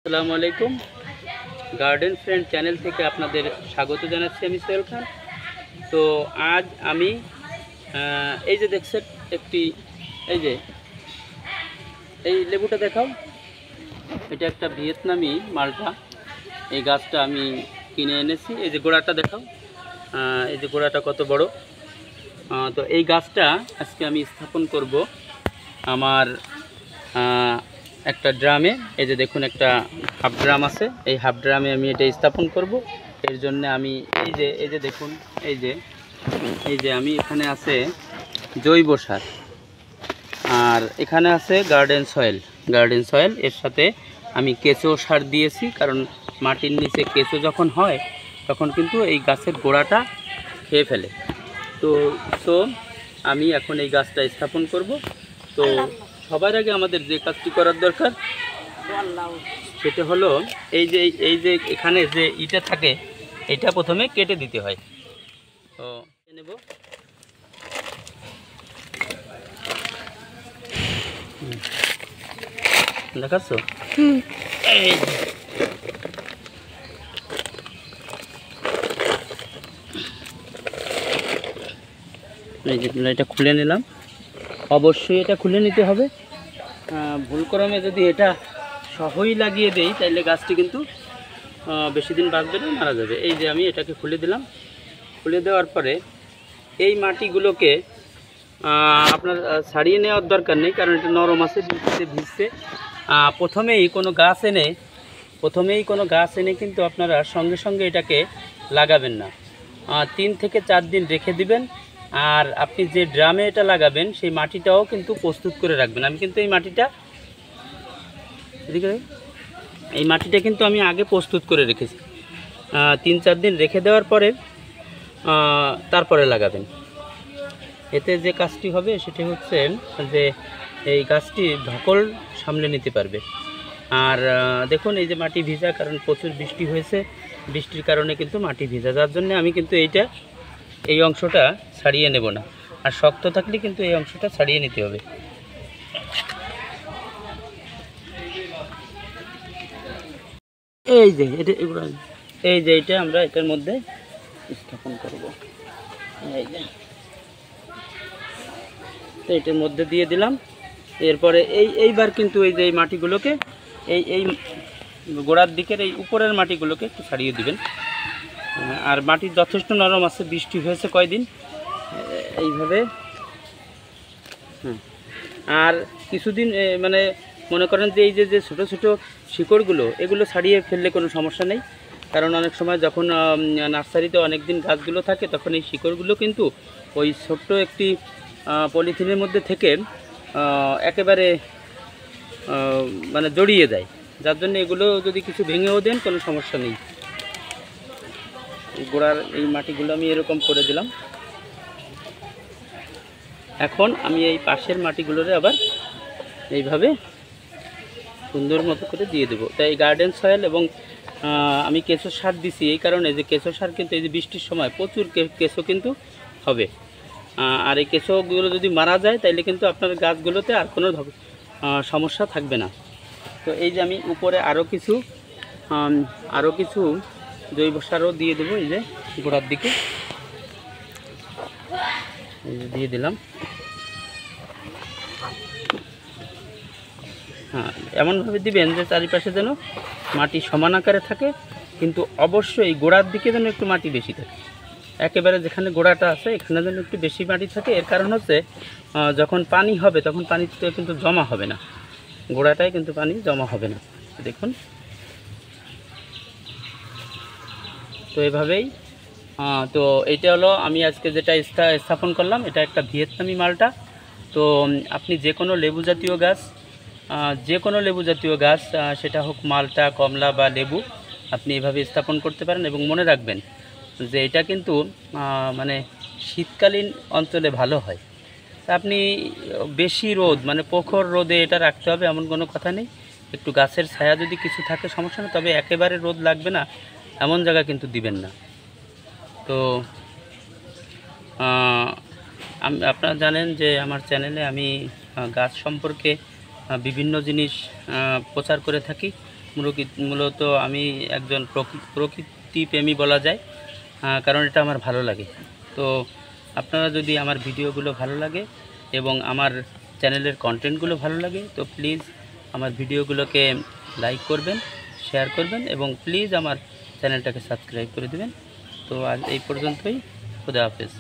আসসালামু আলাইকুম। Garden friend channel থেকে আপনাদের স্বাগত জানাচ্ছি। আমি সোহেল খান। তো আজ আমি এই যে দেখছেন একটি এই যে এই লেবুটা দেখাও, এটা একটা ভিয়েতনামি মালটা। এই গাছটা আমি কিনে এনেছি। এই যে গোড়াটা দেখাও, এই যে গোড়াটা কত বড়। তো এই গাছটা আজকে আমি স্থাপন করব আমার একটা ড্রামে। এই যে দেখুন একটা হাফ ড্রাম আছে, এই হাফ ড্রামে আমি এটা স্থাপন করব। এর জন্য আমি এই যে দেখুন এই যে আমি এখানে আছে জৈব সার, আর এখানে আছে গার্ডেন সয়েল। এর সাথে আমি কেঁচো সার দিয়েছি, কারণ মাটির নিচে কেঁচো যখন হয় তখন কিন্তু এই গাছের গোড়াটা খেয়ে ফেলে। তো আমি এখন এই গাছটা স্থাপন করব। তো সবার আগে আমাদের যে কাজটি করার দরকার সেটা হলো এই যে এখানে যে ইটা থাকে, এটা প্রথমে কেটে দিতে হয়। তো নেব, দেখাচ্ছ এই যে এটা খুলে নিলাম। অবশ্যই এটা খুলে নিতে হবে। ভুলক্রমে যদি এটা সহই লাগিয়ে দেই তাহলে গাছটি কিন্তু বেশি দিন বাঁচবে না, মারা যাবে। এই যে আমি এটাকে খুলে দিলাম। খুলে দেওয়ার পরে এই মাটিগুলোকে আপনার ছাড়িয়ে নেওয়ার দরকার নেই, কারণ এটা নরম আছে, ভিজছে। প্রথমেই কোনো গাছ এনে কিন্তু আপনারা সঙ্গে সঙ্গে এটাকে লাগাবেন না। 3 থেকে 4 দিন রেখে দিবেন। আর আপনি যে ড্রামে এটা লাগাবেন সেই মাটিটাও কিন্তু প্রস্তুত করে রাখবেন। আমি কিন্তু এই মাটিটা কিন্তু আমি আগে প্রস্তুত করে রেখেছি। 3-4 দিন রেখে দেওয়ার পরে তারপরে লাগাবেন। এতে যে কাজটি হবে সেটি হচ্ছে যে এই গাছটি ধকল সামলে নিতে পারবে। আর দেখুন এই যে মাটি ভিজা, কারণ প্রচুর বৃষ্টি হয়েছে, বৃষ্টির কারণে কিন্তু মাটি ভিজা, যার জন্য আমি কিন্তু এই অংশটা ছাড়িয়ে নেব না। আর শক্ত থাকলে কিন্তু এই অংশটা ছাড়িয়ে নিতে হবে। এই যে এটা আমরা এটার মধ্যে স্থাপন করব। এই যে এটার মধ্যে দিয়ে দিলাম। এরপরে এইবার কিন্তু এই যে এই মাটিগুলোকে এই গোড়ার দিকের এই উপরের মাটিগুলোকে একটু ছাড়িয়ে দিবেন। আর মাটি যথেষ্ট নরম আছে, বৃষ্টি হয়েছে কয়দিন, এইভাবে। আর কিছুদিন মানে মনে করেন যে এই যে ছোটো ছোটো শিকড়গুলো, এগুলো ছাড়িয়ে ফেললে কোনো সমস্যা নেই, কারণ অনেক সময় যখন নার্সারিতে অনেক দিন গাছগুলো থাকে তখন এই শিকড়গুলো কিন্তু ওই ছোট্ট একটি পলিথিনের মধ্যে থেকে একেবারে মানে জড়িয়ে যায়, যার জন্য এগুলো যদি কিছু ভেঙেও দেন কোনো সমস্যা নেই। গোড়ার এই মাটিগুলো আমি এরকম করে দিলাম। এখন আমি এই পাশের মাটিগুলোরে আবার এইভাবে সুন্দর মতো করে দিয়ে দেবো। তাই গার্ডেন সয়েল এবং আমি কেঁচো সার দিছি এই কারণে যে কেঁচো সার কিন্তু এই যে বৃষ্টির সময় প্রচুর কেঁচো কিন্তু হবে। আর এই কেঁচোগুলো যদি মারা যায় তাইলে কিন্তু আপনার গাছগুলোতে আর কোনো সমস্যা থাকবে না। তো এই যে আমি উপরে আরও কিছু জৈব সারও দিয়ে দেবো। এই যে গোড়ার দিকে এই যে দিয়ে দিলাম। এমনভাবে দিবেন যে চারিপাশে যেন মাটি সমান আকারে থাকে, কিন্তু অবশ্যই গোড়ার দিকে যেন একটু মাটি বেশি থাকে। একেবারে যেখানে গোড়াটা আছে এখানে যেন একটু বেশি মাটি থাকে। এর কারণ হচ্ছে যখন পানি হবে তখন পানিতে কিন্তু জমা হবে না, গোড়াটায় কিন্তু পানি জমা হবে না। দেখুন, তো এভাবেই তো এইটা হলো আমি আজকে যেটা স্থাপন করলাম, এটা একটা ভিয়েতনামি মালটা। তো আপনি যে কোনো লেবু জাতীয় গাছ সেটা হোক মালটা, কমলা বা লেবু, আপনি এভাবে স্থাপন করতে পারেন। এবং মনে রাখবেন যে এটা কিন্তু মানে শীতকালীন অঞ্চলে ভালো হয়। আপনি বেশি রোদ মানে প্রখর রোদে এটা রাখতে হবে এমন কোনো কথা নেই। একটু গাছের ছায়া যদি কিছু থাকে সমস্যা নেই, তবে একেবারে রোদ লাগবে না এমন জায়গা কিন্তু দিবেন না। তো আপনারা জানেন যে আমার চ্যানেলে আমি গাছ সম্পর্কে বিভিন্ন জিনিস প্রচার করে থাকি। মূলত আমি একজন প্রকৃতিপ্রেমী বলা যায়, কারণ এটা আমার ভালো লাগে। তো আপনারা যদি আমার ভিডিওগুলো ভালো লাগে এবং আমার চ্যানেলের কন্টেন্টগুলো ভালো লাগে, তো প্লিজ আমার ভিডিওগুলোকে লাইক করবেন, শেয়ার করবেন এবং প্লিজ আমার চ্যানেলটাকে সাবস্ক্রাইব করে দেবেন। তো আজ এই পর্যন্তই। খুদা হাফেজ।